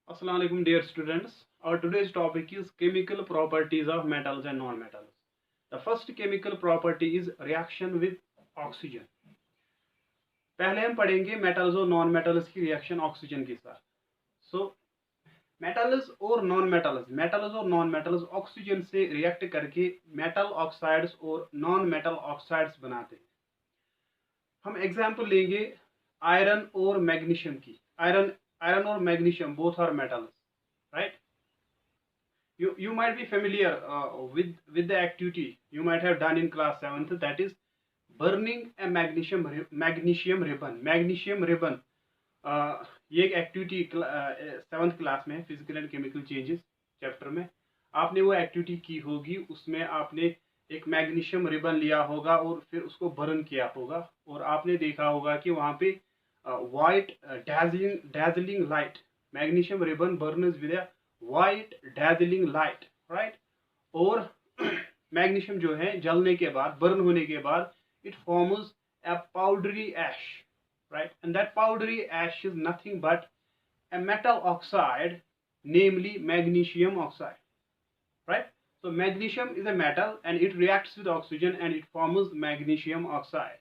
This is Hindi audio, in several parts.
Assalamu alaikum dear students. Our today's topic is chemical properties of metals and non-metals. The first chemical property is reaction with oxygen. पहले हम पढ़ेंगे मेटल्स और नॉन मेटल्स की रिएक्शन ऑक्सीजन के साथ. सो मेटल्स और नॉन मेटल्स ऑक्सीजन से रिएक्ट करके मेटल ऑक्साइड्स और नॉन मेटल ऑक्साइड्स बनाते हैं. हम एग्जांपल लेंगे आयरन और मैग्नीशियम की. आयरन और magnesium both are metals, right? You might be familiar with the activity you might have done in class 7th, that is burning a magnesium ribbon. ये एक एक्टिविटी 7th क्लास में physical and chemical changes chapter में आपने वो एक्टिविटी की होगी. उसमें आपने एक मैग्नीशियम रिबन लिया होगा और फिर उसको बर्न किया होगा और आपने देखा होगा कि वहां पे white dazzling light, magnesium ribbon Burns with white dazzling light, right? और मैग्नीशियम जो है जलने के बाद, बर्न होने के बाद, it forms a powdery ash, right? And that powdery ash is nothing but a metal oxide, namely magnesium oxide, right? So magnesium is a metal and it reacts with oxygen and it forms magnesium oxide,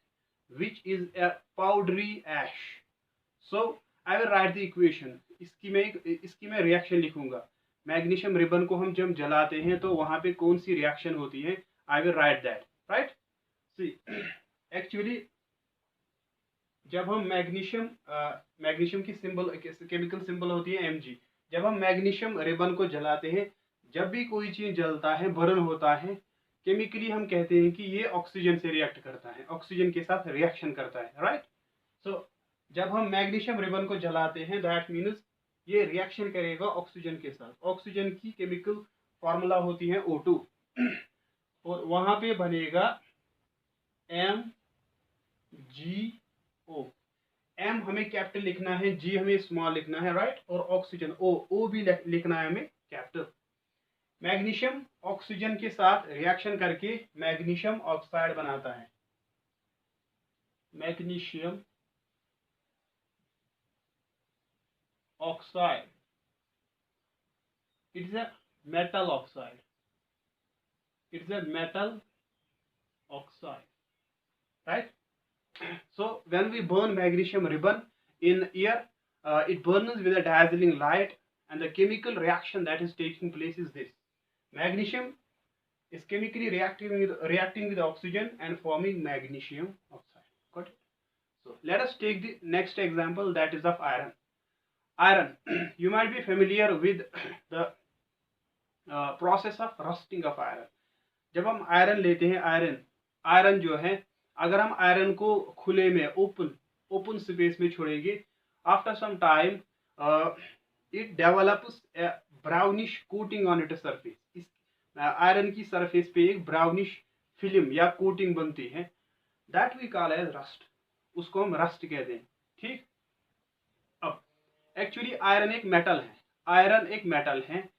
which is a powdery ash. So I will write the equation. इसकी मैं रिएक्शन लिखूंगा. मैग्नीशियम रिबन को हम जब जलाते हैं तो वहां पे कौन सी रिएक्शन होती है, I will write that, right? See actually जब हम मैग्नीशियम की सिंबल, केमिकल सिंबल होती है Mg. जब हम मैग्नीशियम रिबन को जलाते हैं, जब भी कोई चीज जलता है, बर्न होता है, केमिकली हम कहते हैं कि ये ऑक्सीजन से रिएक्ट करता है, ऑक्सीजन के साथ रिएक्शन करता है, राइट? सो जब हम मैग्नीशियम रिबन को जलाते हैं, दैट मीन्स ये रिएक्शन करेगा ऑक्सीजन के साथ. ऑक्सीजन की केमिकल फॉर्मूला होती है O2 और वहां पे बनेगा MgO. M हमें कैपिटल लिखना है, G हमें स्मॉल लिखना है, राइट? और ऑक्सीजन O भी लिखना है हमें कैपिटल. मैग्नीशियम ऑक्सीजन के साथ रिएक्शन करके मैग्नीशियम ऑक्साइड बनाता है. Magnesium oxide, it's a metal oxide, right? So when we burn magnesium ribbon in air, it burns with a dazzling light, and the chemical reaction that is taking place is this: magnesium is chemically reacting with oxygen and forming magnesium oxide. Got it? So let us take the next example, that is of iron. You might be familiar with the process of rusting of iron. जब हम आयरन लेते हैं, आयरन जो है, अगर हम आयरन को खुले में ओपन स्पेस में छोड़ेंगे, after some time it develops a brownish coating on its surface. इस आयरन की सरफेस पे एक ब्राउनिश फिल्म या कोटिंग बनती है, that we call as rust. उसको हम रस्ट कहते हैं, ठीक? अब एक्चुअली आयरन एक मेटल है.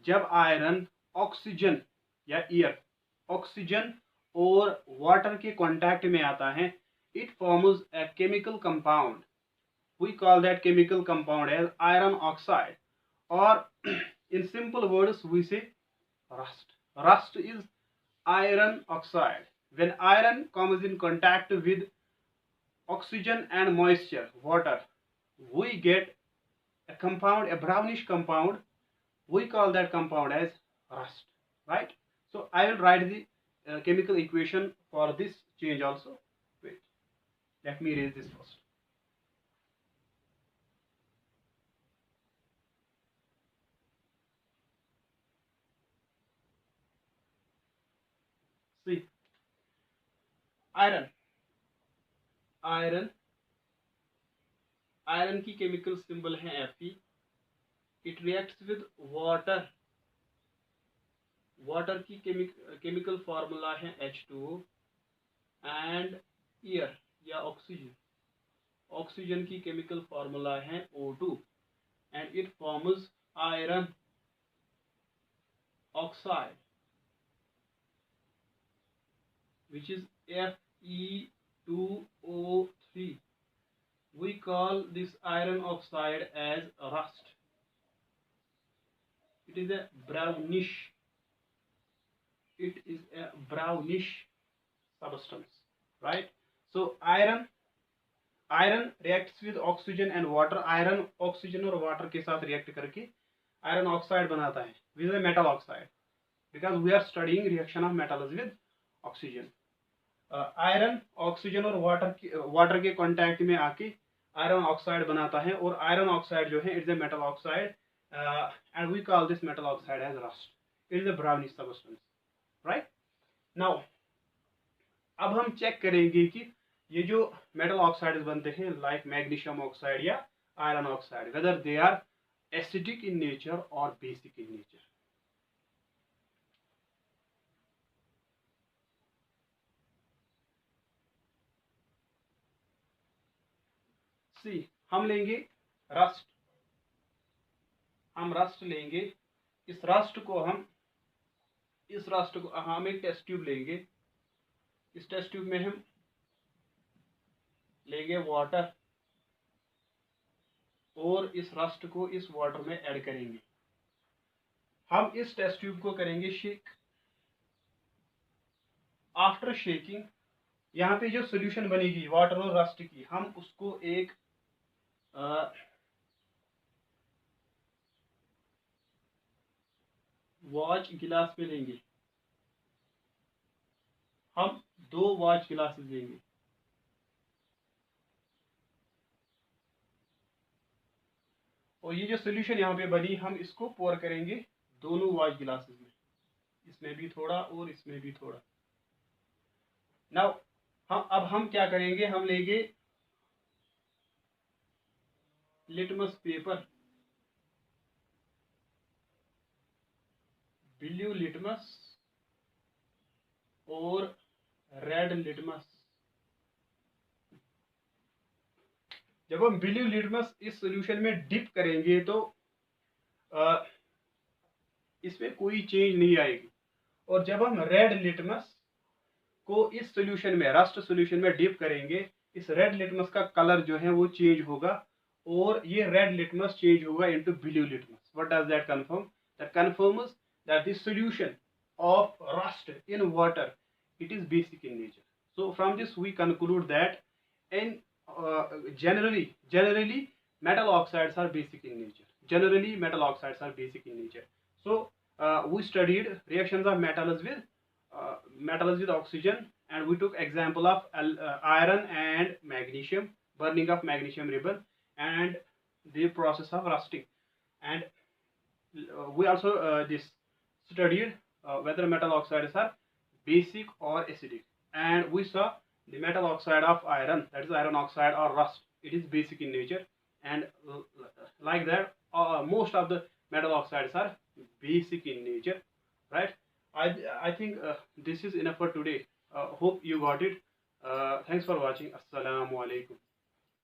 जब आयरन ऑक्सीजन या एयर, ऑक्सीजन और वाटर के कांटेक्ट में आता है, it forms a chemical compound. We call that chemical compound as iron oxide, और in simple words we say rust is iron oxide. When iron comes in contact with oxygen and moisture, water, we get a compound, a brownish compound. We call that compound as rust, right? So I will write the chemical equation for this change also. Wait, let me erase this first. See, iron की केमिकल सिंबल है Fe. It reacts with water की केमिकल फॉर्मूला है H2O, एंड एयर या ऑक्सीजन की केमिकल फॉर्मूला है O2, and it forms iron oxide, which is Fe2O3. We call this iron oxide as rust. it is a brownish, it is a brownish substance, right? So iron reacts with oxygen and water. Iron oxygen और water के साथ react करके iron oxide बनाता है, which is a metal oxide, because we are studying reaction of metals with oxygen. Iron oxygen और वाटर के कांटेक्ट में आके आयरन ऑक्साइड बनाता है, और आयरन ऑक्साइड जो है it's a metal oxide, and we call this metal oxide as rust. It is a brownish substance, right. Now अब हम चेक करेंगे कि ये जो मेटल ऑक्साइड्स बनते हैं लाइक मैग्नीशियम ऑक्साइड या iron oxide, whether they are acidic in nature और बेसिक इन नेचर. सी, हम लेंगे रस्ट, हम रस्ट लेंगे. इस रस्ट को हम एक टेस्ट ट्यूब लेंगे. इस टेस्ट ट्यूब में हम लेंगे वाटर, और इस रस्ट को इस वाटर में ऐड करेंगे. हम इस टेस्ट ट्यूब को करेंगे शेक. आफ्टर शेकिंग, यहाँ पे जो सोल्यूशन बनेगी वाटर और रस्ट की, हम उसको एक वॉच गिलास में लेंगे. हम 2 वॉच गिलासेस लेंगे. और ये जो सोल्यूशन यहाँ पे बनी, हम इसको पोर करेंगे दोनों वॉच गिलासेस में, इसमें भी थोड़ा और इसमें भी थोड़ा. नाउ हम क्या करेंगे, हम लेंगे लिटमस पेपर, ब्लू लिटमस और रेड लिटमस. जब हम ब्लू लिटमस इस सॉल्यूशन में डिप करेंगे तो इसमें कोई चेंज नहीं आएगी, और जब हम रेड लिटमस को इस सॉल्यूशन में, रस्ट सॉल्यूशन में डिप करेंगे, इस रेड लिटमस का कलर जो है वो चेंज होगा, और ये रेड लिटमस चेंज होगा into blue litmus. What does that confirm? That confirms that the solution of rust in water, it is basic in nature. So from this we conclude that in generally metal oxides are basic in nature. Generally metal oxides are basic in nature. So we studied reactions of metals with oxygen, and we took example of iron and magnesium, burning of magnesium ribbon, and the process of rusting. And we also studied whether metal oxides are basic or acidic, and we saw the metal oxide of iron, that is iron oxide or rust, it is basic in nature, and like that most of the metal oxides are basic in nature, right? I think this is enough for today. Hope you got it. Thanks for watching. Assalamu alaikum.